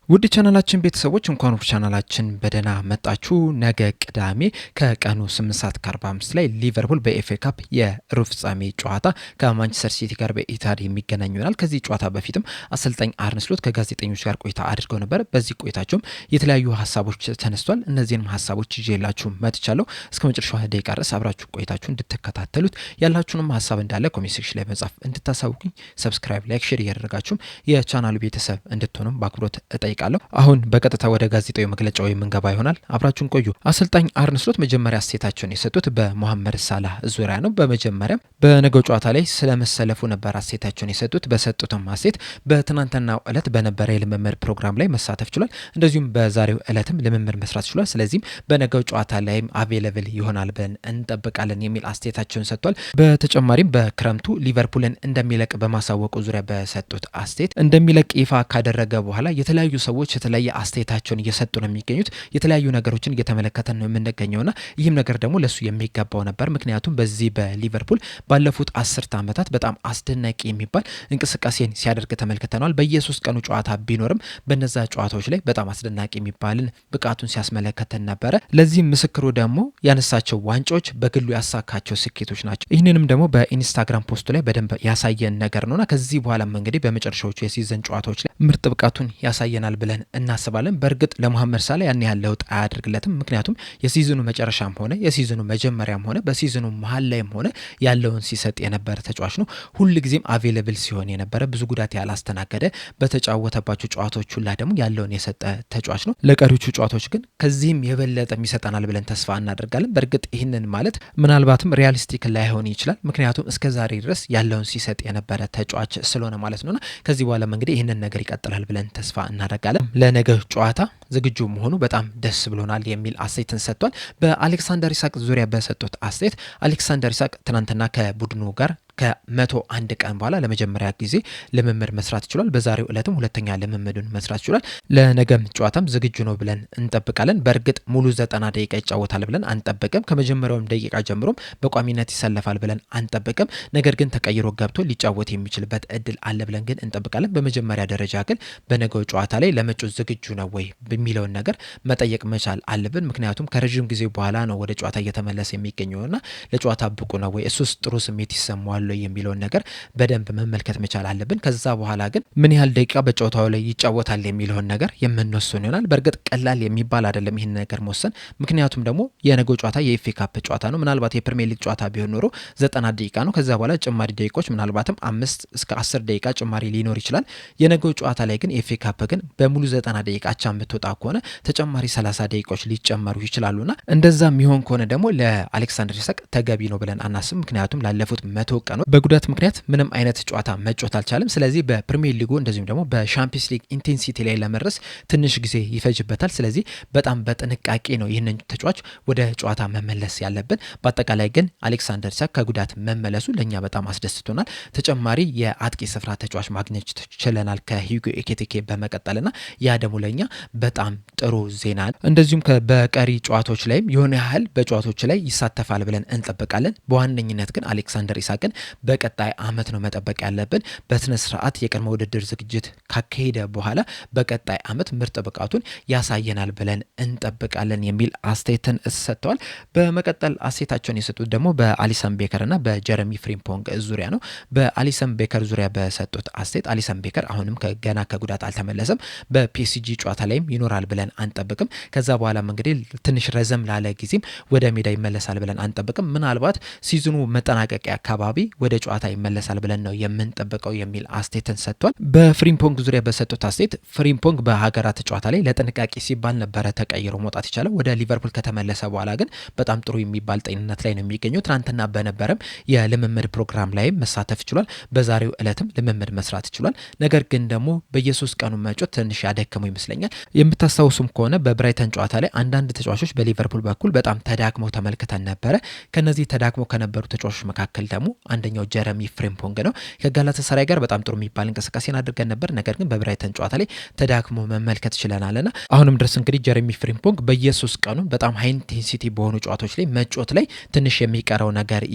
ውድ ቻናላችን ቤተሰቦች እንኳን ወደ ቻናላችን በደህና መጣችሁ። ነገ ቅዳሜ ከቀኑ 8:45 ላይ ሊቨርፑል በኤፍኤ ካፕ የሩብ ፍጻሜ ጨዋታ ከማንቸስተር ሲቲ ጋር በኢታድ የሚገናኙ ይሆናል። ከዚህ ጨዋታ በፊትም አሰልጣኝ አርነ ስሎት ከጋዜጠኞች ጋር ቆይታ አድርገው ነበር። በዚህ ቆይታቸውም የተለያዩ ሀሳቦች ተነስቷል። እነዚህንም ሀሳቦች ይዤላችሁ መጥቻለሁ። እስከ መጨረሻው ደቂቃ ድረስ አብራችሁ ቆይታችሁ እንድትከታተሉት ያላችሁንም ሀሳብ እንዳለ ኮሜንት ሴክሽን ላይ መጻፍ እንድታሳውቁኝ፣ ሰብስክራይብ፣ ላይክ፣ ሼር እያደረጋችሁም የቻናሉ ቤተሰብ እንድትሆኑም በአክብሮት እጠይቃለሁ። አሁን በቀጥታ ወደ ጋዜጣዊ መግለጫው የምንገባ ይሆናል። አብራችሁን ቆዩ። አሰልጣኝ አርነ ስሎት መጀመሪያ አስተያየታቸውን የሰጡት በሞሐመድ ሳላህ ዙሪያ ነው። በመጀመሪያም በነገው ጨዋታ ላይ ስለመሰለፉ ነበር አስተያየታቸውን የሰጡት። በሰጡትም አስተያየት በትናንትናው ዕለት በነበረ የልምምድ ፕሮግራም ላይ መሳተፍ ችሏል፣ እንደዚሁም በዛሬው ዕለትም ልምምድ መስራት ችሏል። ስለዚህም በነገው ጨዋታ ላይም አቬለብል ይሆናል ብለን እንጠብቃለን የሚል አስተያየታቸውን ሰጥቷል። በተጨማሪም በክረምቱ ሊቨርፑልን እንደሚለቅ በማሳወቁ ዙሪያ በሰጡት አስተያየት እንደሚለቅ ይፋ ካደረገ በኋላ የተለያዩ ሰዎች የተለያየ አስተያየታቸውን እየሰጡ ነው የሚገኙት። የተለያዩ ነገሮችን እየተመለከተን ነው የምንገኘውና ይህም ነገር ደግሞ ለሱ የሚገባው ነበር። ምክንያቱም በዚህ በሊቨርፑል ባለፉት 10 ዓመታት በጣም አስደናቂ የሚባል እንቅስቃሴን ሲያደርግ ተመልክተናል። በየሶስት ቀኑ ጨዋታ ቢኖርም በነዛ ጨዋታዎች ላይ በጣም አስደናቂ የሚባልን ብቃቱን ሲያስመለከተን ነበረ። ለዚህም ምስክሩ ደግሞ ያነሳቸው ዋንጫዎች፣ በግሉ ያሳካቸው ስኬቶች ናቸው። ይህንንም ደግሞ በኢንስታግራም ፖስቱ ላይ በደንብ ያሳየን ነገር ነውና ከዚህ በኋላም እንግዲህ በመጨረሻዎቹ የሲዝን ጨዋታዎች ላይ ምርጥ ብቃቱን ያሳየናል ብለን እናስባለን። በእርግጥ ለሞሐመድ ሳላህ ያን ያህል ለውጥ አያደርግለትም። ምክንያቱም የሲዝኑ መጨረሻም ሆነ የሲዝኑ መጀመሪያም ሆነ በሲዝኑ መሀል ላይም ሆነ ያለውን ሲሰጥ የነበረ ተጫዋች ነው። ሁልጊዜም አቬለብል ሲሆን የነበረ፣ ብዙ ጉዳት ያላስተናገደ፣ በተጫወተባቸው ጨዋታዎች ሁላ ደግሞ ያለውን የሰጠ ተጫዋች ነው። ለቀሪዎቹ ጨዋታዎች ግን ከዚህም የበለጠ ይሰጠናል ብለን ተስፋ እናደርጋለን። በእርግጥ ይህንን ማለት ምናልባትም ሪያሊስቲክ ላይሆን ይችላል። ምክንያቱም እስከ ዛሬ ድረስ ያለውን ሲሰጥ የነበረ ተጫዋች ስለሆነ ማለት ነውና ከዚህ በኋላም እንግዲህ ይህንን ነገር ይቀጥላል ብለን ተስፋ እናደርጋለን። ለነገ ጨዋታ ዝግጁ መሆኑ በጣም ደስ ብሎናል የሚል አስተያየትን ሰጥቷል። በአሌክሳንደር ኢሳቅ ዙሪያ በሰጡት አስተያየት አሌክሳንደር ኢሳቅ ትናንትና ከቡድኑ ጋር ከ101 ቀን በኋላ ለመጀመሪያ ጊዜ ልምምድ መስራት ይችላል። በዛሬው ዕለትም ሁለተኛ ልምምዱን መስራት ይችላል። ለነገም ጨዋታም ዝግጁ ነው ብለን እንጠብቃለን። በእርግጥ ሙሉ 90 ደቂቃ ይጫወታል ብለን አንጠብቅም። ከመጀመሪያውም ደቂቃ ጀምሮም በቋሚነት ይሰለፋል ብለን አንጠብቅም። ነገር ግን ተቀይሮ ገብቶ ሊጫወት የሚችልበት እድል አለ ብለን ግን እንጠብቃለን። በመጀመሪያ ደረጃ ግን በነገው ጨዋታ ላይ ለመጫወት ዝግጁ ነው ወይ በሚለውን ነገር መጠየቅ መቻል አለብን። ምክንያቱም ከረዥም ጊዜ በኋላ ነው ወደ ጨዋታ እየተመለሰ የሚገኘውና ለጨዋታ ብቁ ነው ወይ፣ እሱስ ጥሩ ስሜት ይሰማዋል የሚለውን ነገር በደንብ መመልከት መቻል አለብን። ከዛ በኋላ ግን ምን ያህል ደቂቃ በጨዋታው ላይ ይጫወታል የሚለውን ነገር የምንወስን ይሆናል። በእርግጥ ቀላል የሚባል አይደለም ይህን ነገር መወሰን። ምክንያቱም ደግሞ የነገው ጨዋታ የኤፍኤ ካፕ ጨዋታ ነው። ምናልባት የፕሪሚየር ሊግ ጨዋታ ቢሆን ኖሮ 90 ደቂቃ ነው። ከዛ በኋላ ጭማሪ ደቂቃዎች ምናልባትም 5 እስከ 10 ደቂቃ ጭማሪ ሊኖር ይችላል። የነገው ጨዋታ ላይ ግን የኤፍኤ ካፕ ግን በሙሉ 90 ደቂቃ አቻ የምትወጣ ከሆነ ተጨማሪ 30 ደቂቃዎች ሊጨመሩ ይችላሉና እንደዛ የሚሆን ከሆነ ደግሞ ለአሌክሳንደር ኢሳቅ ተገቢ ነው ብለን አናስብ። ምክንያቱም ላለፉት 100 ቀኖች በጉዳት ምክንያት ምንም አይነት ጨዋታ መጫወት አልቻለም። ስለዚህ በፕሪሚየር ሊጉ እንደዚሁም ደግሞ በሻምፒየንስ ሊግ ኢንቴንሲቲ ላይ ለመድረስ ትንሽ ጊዜ ይፈጅበታል። ስለዚህ በጣም በጥንቃቄ ነው ይህንን ተጫዋች ወደ ጨዋታ መመለስ ያለብን። በአጠቃላይ ግን አሌክሳንደር ኢሳቅ ከጉዳት መመለሱ ለእኛ በጣም አስደስቶናል። ተጨማሪ የአጥቂ ስፍራ ተጫዋች ማግኘት ችለናል ከሂጎ ኤኪቲኬ በመቀጠልና ያ ደግሞ ለእኛ በጣም ጥሩ ዜና። እንደዚሁም በቀሪ ጨዋታዎች ላይም የሆነ ያህል በጨዋታዎች ላይ ይሳተፋል ብለን እንጠብቃለን። በዋነኝነት ግን አሌክሳንደር ኢሳቅን በቀጣይ አመት ነው መጠበቅ ያለብን። በስነ ስርዓት የቅድመ ውድድር ዝግጅት ካካሄደ በኋላ በቀጣይ አመት ምርጥ ብቃቱን ያሳየናል ብለን እንጠብቃለን የሚል አስተያየትን ሰጥተዋል። በመቀጠል አስተያየታቸውን የሰጡት ደግሞ በአሊሰን ቤከር እና በጀረሚ ፍሪምፖንግ ዙሪያ ነው። በአሊሰን ቤከር ዙሪያ በሰጡት አስተያየት አሊሰን ቤከር አሁንም ገና ከጉዳት አልተመለሰም። በፒኤስጂ ጨዋታ ላይም ይኖራል ብለን አንጠብቅም። ከዛ በኋላም እንግዲህ ትንሽ ረዘም ላለ ጊዜም ወደ ሜዳ ይመለሳል ብለን አንጠብቅም። ምናልባት ሲዝኑ መጠናቀቂያ አካባቢ ወደ ጨዋታ ይመለሳል ብለን ነው የምንጠብቀው የሚል አስተያየትን ሰጥቷል። በፍሪምፖንግ ዙሪያ በሰጡት አስተያየት ፍሪምፖንግ በሀገራት ጨዋታ ላይ ለጥንቃቄ ሲባል ነበረ ተቀይሮ መውጣት ይቻላል። ወደ ሊቨርፑል ከተመለሰ በኋላ ግን በጣም ጥሩ የሚባል ጤንነት ላይ ነው የሚገኘው። ትናንትና በነበረም የልምምድ ፕሮግራም ላይ መሳተፍ ይችላል። በዛሬው ዕለትም ልምምድ መስራት ይችላል። ነገር ግን ደግሞ በየሶስት ቀኑ መጮት ትንሽ ያደከመው ይመስለኛል። የምታስታውሱም ከሆነ በብራይተን ጨዋታ ላይ አንዳንድ ተጫዋቾች በሊቨርፑል በኩል በጣም ተዳክመው ተመልክተን ነበረ። ከነዚህ ተዳክመው ከነበሩ ተጫዋቾች መካከል ደግሞ አንደኛው ጀረሚ ፍሪምፖንግ ነው። ከጋላታሳራይ ጋር በጣም ጥሩ የሚባል እንቅስቃሴን አድርገን ነበር። ነገር ግን በብራይተን ጨዋታ ላይ ተዳክሞ መመልከት ችለናልና አሁንም ድረስ እንግዲህ ጀረሚ ፍሪምፖንግ በየሶስት ቀኑ በጣም ሃይ ኢንቴንሲቲ በሆኑ ጨዋታዎች ላይ መጮት ላይ ትንሽ የሚቀረው ነገር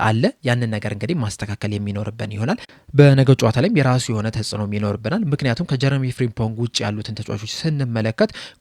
አለ። ያንን ነገር እንግዲህ ማስተካከል የሚኖርብን ይሆናል። በነገው ጨዋታ ላይም የራሱ የሆነ ተጽዕኖ ይኖርብናል። ምክንያቱም ከጀረሚ ፍሪምፖንግ ውጭ ያሉትን ተጫዋቾች ስንመለከት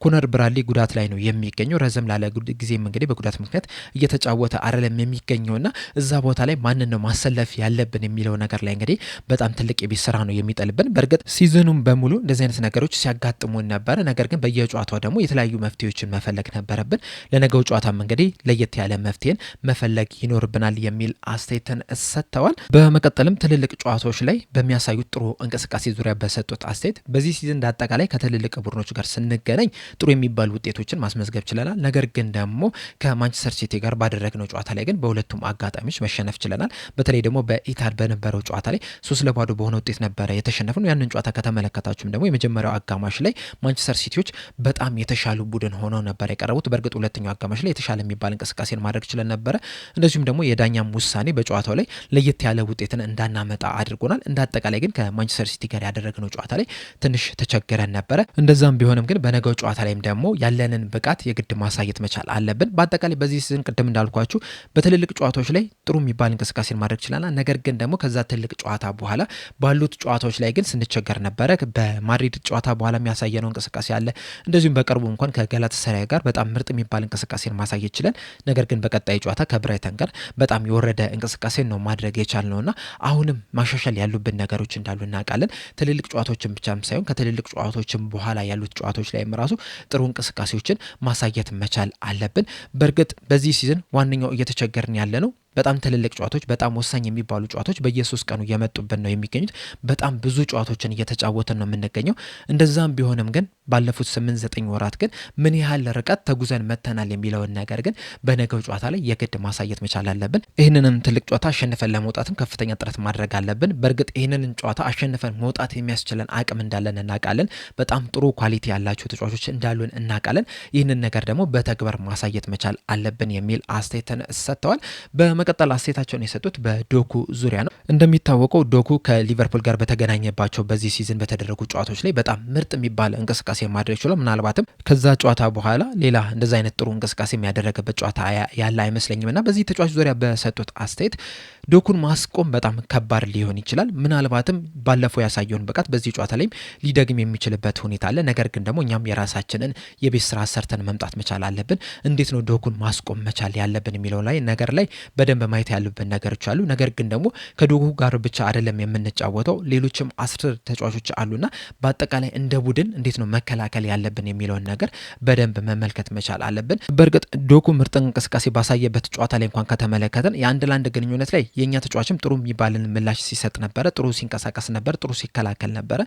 ኮነር ብራድሊ ጉዳት ላይ ነው የሚገኘው። ረዘም ላለ ጊዜም እንግዲህ በጉዳት ምክንያት እየተጫወተ አይደለም የሚገኘውና እዛ ቦታ ላይ ማንን ነው ማሰለፍ ያለብን የሚለው ነገር ላይ እንግዲህ በጣም ትልቅ የቤት ስራ ነው የሚጠልብን። በእርግጥ ሲዝኑም በሙሉ እንደዚህ አይነት ነገሮች ሲያጋጥሙን ነበረ። ነገር ግን በየጨዋታው ደግሞ የተለያዩ መፍትሄዎችን መፈለግ ነበረብን። ለነገው ጨዋታም እንግዲህ ለየት ያለ መፍትሄን መፈለግ ይኖርብናል የሚል አስተያየትን ሰጥተዋል። በመቀጠልም ትልልቅ ጨዋታዎች ላይ በሚያሳዩት ጥሩ እንቅስቃሴ ዙሪያ በሰጡት አስተያየት በዚህ ሲዝን እንዳጠቃላይ ከትልልቅ ቡድኖች ጋር ስንገናኝ ጥሩ የሚባሉ ውጤቶችን ማስመዝገብ ችለናል። ነገር ግን ደግሞ ከማንቸስተር ሲቲ ጋር ባደረግነው ጨዋታ ላይ ግን በሁለቱም አጋጣሚዎች መሸነፍ ችለናል። በተለይ ደግሞ በኢታድ በነበረው ጨዋታ ላይ 3-0 በሆነ ውጤት ነበረ የተሸነፍነው። ያንን ጨዋታ ከተመለከታችሁም ደግሞ የመጀመሪያው አጋማሽ ላይ ማንቸስተር ሲቲዎች በጣም የተሻሉ ቡድን ሆነው ነበር የቀረቡት። በእርግጥ ሁለተኛው አጋማሽ ላይ የተሻለ የሚባል እንቅስቃሴን ማድረግ ችለን ነበረ። እንደዚሁም ደግሞ የዳኛም ውሳኔ በጨዋታው ላይ ለየት ያለ ውጤትን እንዳናመጣ አድርጎናል። እንዳጠቃላይ ግን ከማንቸስተር ሲቲ ጋር ያደረግነው ጨዋታ ላይ ትንሽ ተቸግረን ነበረ። እንደዛም ቢሆንም ግን በነገው ጨዋታ ላይም ደግሞ ያለንን ብቃት የግድ ማሳየት መቻል አለብን። በአጠቃላይ በዚህ ሲዝን ቅድም እንዳልኳችሁ በትልልቅ ጨዋታዎች ላይ ጥሩ የሚባል እንቅስቃሴን ማድረግ ችለናል። ነገር ግን ደግሞ ከዛ ትልቅ ጨዋታ በኋላ ባሉት ጨዋታዎች ላይ ግን ስንቸገር ነበረ። በማድሪድ ጨዋታ በኋላ የሚያሳየነው እንቅስቃሴ አለ። እንደዚሁም በቅርቡ እንኳን ከጋላታሳራይ ጋር በጣም ምርጥ የሚባል እንቅስቃሴን ማሳየት ችለን፣ ነገር ግን በቀጣይ ጨዋታ ከብራይተን ጋር በጣም የወረደ እንቅስቃሴን ነው ማድረግ የቻልነውና አሁንም ማሻሻል ያሉብን ነገሮች እንዳሉ እናውቃለን። ትልልቅ ጨዋታዎችን ብቻም ሳይሆን ከትልልቅ ጨዋታዎችን በኋላ ያሉት ጨዋታዎች ላይም ራሱ ጥሩ እንቅስቃሴዎችን ማሳየት መቻል አለብን። በእርግጥ በዚህ ሲዝን ዋነኛው እየተቸገርን ያለ ነው በጣም ትልልቅ ጨዋታዎች በጣም ወሳኝ የሚባሉ ጨዋታዎች በየሶስት ቀኑ እየመጡብን ነው የሚገኙት። በጣም ብዙ ጨዋታዎችን እየተጫወትን ነው የምንገኘው። እንደዛም ቢሆንም ግን ባለፉት 8-9 ወራት ግን ምን ያህል ርቀት ተጉዘን መተናል የሚለውን ነገር ግን በነገው ጨዋታ ላይ የግድ ማሳየት መቻል አለብን። ይህንንም ትልቅ ጨዋታ አሸንፈን ለመውጣትም ከፍተኛ ጥረት ማድረግ አለብን። በእርግጥ ይህንን ጨዋታ አሸንፈን መውጣት የሚያስችለን አቅም እንዳለን እናውቃለን። በጣም ጥሩ ኳሊቲ ያላቸው ተጫዋቾች እንዳሉን እናውቃለን። ይህንን ነገር ደግሞ በተግባር ማሳየት መቻል አለብን የሚል አስተያየትን ሰጥተዋል። በመቀጠል አስተያየታቸውን የሰጡት በዶኩ ዙሪያ ነው። እንደሚታወቀው ዶኩ ከሊቨርፑል ጋር በተገናኘባቸው በዚህ ሲዝን በተደረጉ ጨዋታዎች ላይ በጣም ምርጥ የሚባል እንቅስቃሴ ማድረግ ችሏል። ምናልባትም ከዛ ጨዋታ በኋላ ሌላ እንደዛ አይነት ጥሩ እንቅስቃሴ የሚያደረገበት ጨዋታ ያለ አይመስለኝም እና በዚህ ተጫዋች ዙሪያ በሰጡት አስተያየት ዶኩን ማስቆም በጣም ከባድ ሊሆን ይችላል። ምናልባትም ባለፈው ያሳየውን ብቃት በዚህ ጨዋታ ላይም ሊደግም የሚችልበት ሁኔታ አለ። ነገር ግን ደግሞ እኛም የራሳችንን የቤት ስራ ሰርተን መምጣት መቻል አለብን። እንዴት ነው ዶኩን ማስቆም መቻል ያለብን የሚለው ላይ ነገር ላይ በደንብ ማየት ያሉብን ነገሮች አሉ። ነገር ግን ደግሞ ከዶኩ ጋር ብቻ አይደለም የምንጫወተው፣ ሌሎችም 10 ተጫዋቾች አሉና በአጠቃላይ እንደ ቡድን እንዴት ነው መከላከል ያለብን የሚለውን ነገር በደንብ መመልከት መቻል አለብን። በእርግጥ ዶኩ ምርጥ እንቅስቃሴ ባሳየበት ጨዋታ ላይ እንኳን ከተመለከተን የአንድ ለአንድ ግንኙነት ላይ የኛ ተጫዋችም ጥሩ የሚባልን ምላሽ ሲሰጥ ነበረ፣ ጥሩ ሲንቀሳቀስ ነበር፣ ጥሩ ሲከላከል ነበረ።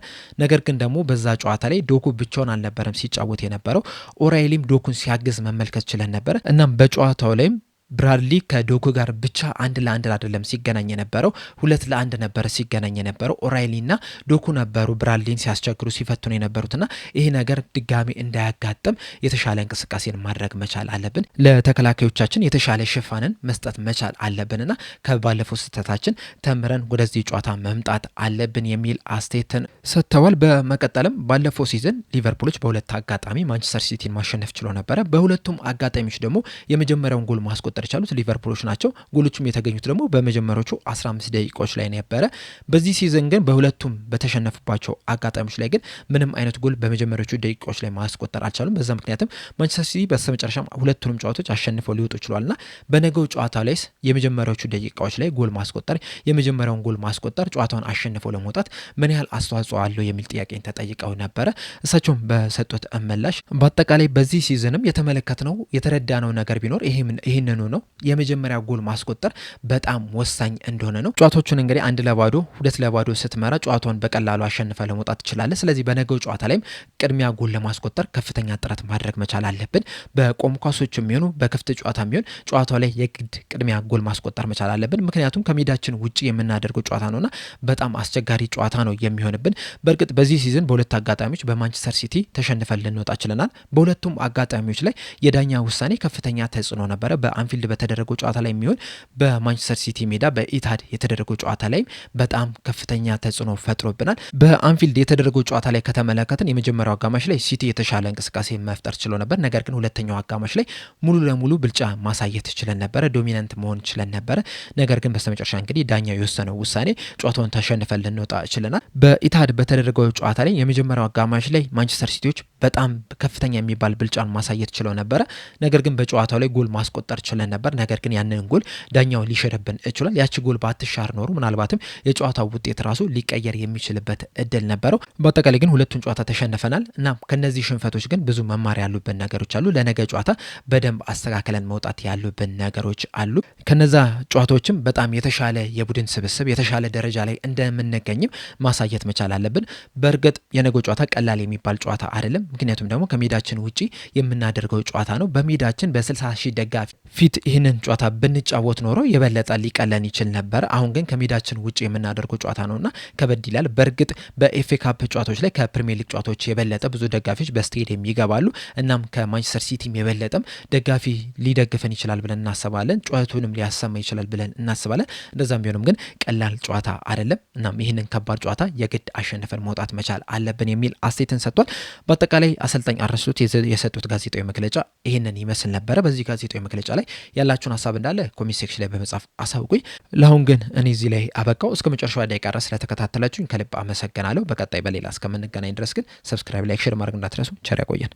ነገር ግን ደግሞ በዛ ጨዋታ ላይ ዶኩ ብቻውን አልነበረም ሲጫወት የነበረው፣ ኦራይሊም ዶኩን ሲያግዝ መመልከት ችለን ነበረ። እናም በጨዋታው ላይም ብራድሊ ከዶኩ ጋር ብቻ 1-1 አይደለም ሲገናኝ የነበረው 2-1 ነበር ሲገናኝ የነበረው። ኦራይሊና ዶኩ ነበሩ ብራድሊን ሲያስቸግሩ ሲፈትኑ የነበሩትና ይሄ ነገር ድጋሚ እንዳያጋጥም የተሻለ እንቅስቃሴን ማድረግ መቻል አለብን። ለተከላካዮቻችን የተሻለ ሽፋንን መስጠት መቻል አለብንና ከባለፈው ስህተታችን ተምረን ወደዚህ ጨዋታ መምጣት አለብን የሚል አስተያየትን ሰጥተዋል። በመቀጠልም ባለፈው ሲዝን ሊቨርፑሎች በሁለት አጋጣሚ ማንቸስተር ሲቲን ማሸነፍ ችሎ ነበረ። በሁለቱም አጋጣሚዎች ደግሞ የመጀመሪያውን ጎል ማስቆጠር የቻሉት ሊቨርፑሎች ናቸው። ጎሎቹም የተገኙት ደግሞ በመጀመሪያዎቹ 15 ደቂቃዎች ላይ ነበረ። በዚህ ሲዝን ግን በሁለቱም በተሸነፉባቸው አጋጣሚዎች ላይ ግን ምንም አይነት ጎል በመጀመሪያዎቹ ደቂቃዎች ላይ ማስቆጠር አልቻሉም። በዛ ምክንያትም ማንቸስተር ሲቲ በስተመጨረሻም ሁለቱንም ጨዋታዎች አሸንፈው ሊወጡ ችሏልና በነገው ጨዋታ ላይ የመጀመሪያዎቹ ደቂቃዎች ላይ ጎል ማስቆጠር የመጀመሪያውን ጎል ማስቆጠር ጨዋታውን አሸንፈው ለመውጣት ምን ያህል አስተዋጽኦ አለው የሚል ጥያቄን ተጠይቀው ነበረ። እሳቸውም በሰጡት ምላሽ በአጠቃላይ በዚህ ሲዝንም የተመለከትነው የተረዳነው ነገር ቢኖር ይህንኑ ነው የመጀመሪያ ጎል ማስቆጠር በጣም ወሳኝ እንደሆነ ነው። ጨዋታዎቹን እንግዲህ 1-2 2-2 ስትመራ ጨዋታውን በቀላሉ አሸንፈ ለመውጣት ትችላለህ። ስለዚህ በነገው ጨዋታ ላይም ቅድሚያ ጎል ለማስቆጠር ከፍተኛ ጥረት ማድረግ መቻል አለብን። በቆም ኳሶች የሚሆኑ በክፍት ጨዋታ የሚሆን ጨዋታው ላይ የግድ ቅድሚያ ጎል ማስቆጠር መቻል አለብን። ምክንያቱም ከሜዳችን ውጪ የምናደርገው ጨዋታ ነውና በጣም አስቸጋሪ ጨዋታ ነው የሚሆንብን። በእርግጥ በዚህ ሲዝን በሁለት አጋጣሚዎች በማንቸስተር ሲቲ ተሸንፈን ልንወጣ ችለናል። በሁለቱም አጋጣሚዎች ላይ የዳኛ ውሳኔ ከፍተኛ ተጽዕኖ ነበረ። በአንፊልድ በተደረገው ጨዋታ ላይ የሚሆን በማንቸስተር ሲቲ ሜዳ በኢታድ የተደረገው ጨዋታ ላይ በጣም ከፍተኛ ተጽዕኖ ፈጥሮብናል። በአንፊልድ የተደረገው ጨዋታ ላይ ከተመለከትን የመጀመሪያው አጋማሽ ላይ ሲቲ የተሻለ እንቅስቃሴ መፍጠር ችሎ ነበር። ነገር ግን ሁለተኛው አጋማሽ ላይ ሙሉ ለሙሉ ብልጫ ማሳየት ችለን ነበረ፣ ዶሚናንት መሆን ችለን ነበረ። ነገር ግን በስተመጨረሻ እንግዲህ ዳኛው የወሰነው ውሳኔ ጨዋታውን ተሸንፈን ልንወጣ ችለናል። በኢታድ በተደረገው ጨዋታ ላይ የመጀመሪያው አጋማሽ ላይ ማንቸስተር ሲቲዎች በጣም ከፍተኛ የሚባል ብልጫን ማሳየት ችለው ነበረ። ነገር ግን በጨዋታው ላይ ጎል ማስቆጠር ችለን ነበር። ነገር ግን ያንን ጎል ዳኛው ሊሽርብን ችሏል። ያቺ ጎል ባትሻር ኖሩ ምናልባትም የጨዋታው ውጤት ራሱ ሊቀየር የሚችልበት እድል ነበረው። በአጠቃላይ ግን ሁለቱን ጨዋታ ተሸንፈናል እና ከነዚህ ሽንፈቶች ግን ብዙ መማር ያሉብን ነገሮች አሉ። ለነገ ጨዋታ በደንብ አስተካክለን መውጣት ያሉብን ነገሮች አሉ። ከነዛ ጨዋታዎችም በጣም የተሻለ የቡድን ስብስብ የተሻለ ደረጃ ላይ እንደምንገኝም ማሳየት መቻል አለብን። በእርግጥ የነገው ጨዋታ ቀላል የሚባል ጨዋታ አይደለም። ምክንያቱም ደግሞ ከሜዳችን ውጪ የምናደርገው ጨዋታ ነው። በሜዳችን በ60 ሺህ ደጋፊ ፊት ይህንን ጨዋታ ብንጫወት ኖሮ የበለጠ ሊቀለን ይችል ነበር። አሁን ግን ከሜዳችን ውጪ የምናደርገው ጨዋታ ነውና ከበድ ይላል። በእርግጥ በኤፍኤ ካፕ ጨዋታዎች ላይ ከፕሪሚየር ሊግ ጨዋታዎች የበለጠ ብዙ ደጋፊዎች በስቴዲየም ይገባሉ። እናም ከማንቸስተር ሲቲም የበለጠም ደጋፊ ሊደግፈን ይችላል ብለን እናስባለን። ጨዋታውንም ሊያሰማ ይችላል ብለን እናስባለን። እንደዛም ቢሆንም ግን ቀላል ጨዋታ አይደለም። እናም ይህንን ከባድ ጨዋታ የግድ አሸንፈን መውጣት መቻል አለብን የሚል አስተያየትን ሰጥቷል። በአጠቃላይ አሰልጣኝ አርነ ስሎት የሰጡት ጋዜጣዊ መግለጫ ይህንን ይመስል ነበረ። በዚህ ጋዜጣዊ መግለጫ ላይ ያላችሁን ሀሳብ እንዳለ ኮሜንት ሴክሽን ላይ በመጻፍ አሳውቁኝ። ለአሁን ግን እኔ እዚህ ላይ አበቃው። እስከ መጨረሻው ደቂቃ ድረስ ስለተከታተላችሁኝ ከልብ አመሰግናለሁ። በቀጣይ በሌላ እስከምንገናኝ ድረስ ግን ሰብስክራይብ፣ ላይክ፣ ሼር ማድረግ እንዳትረሱ። ቸር ያቆየን።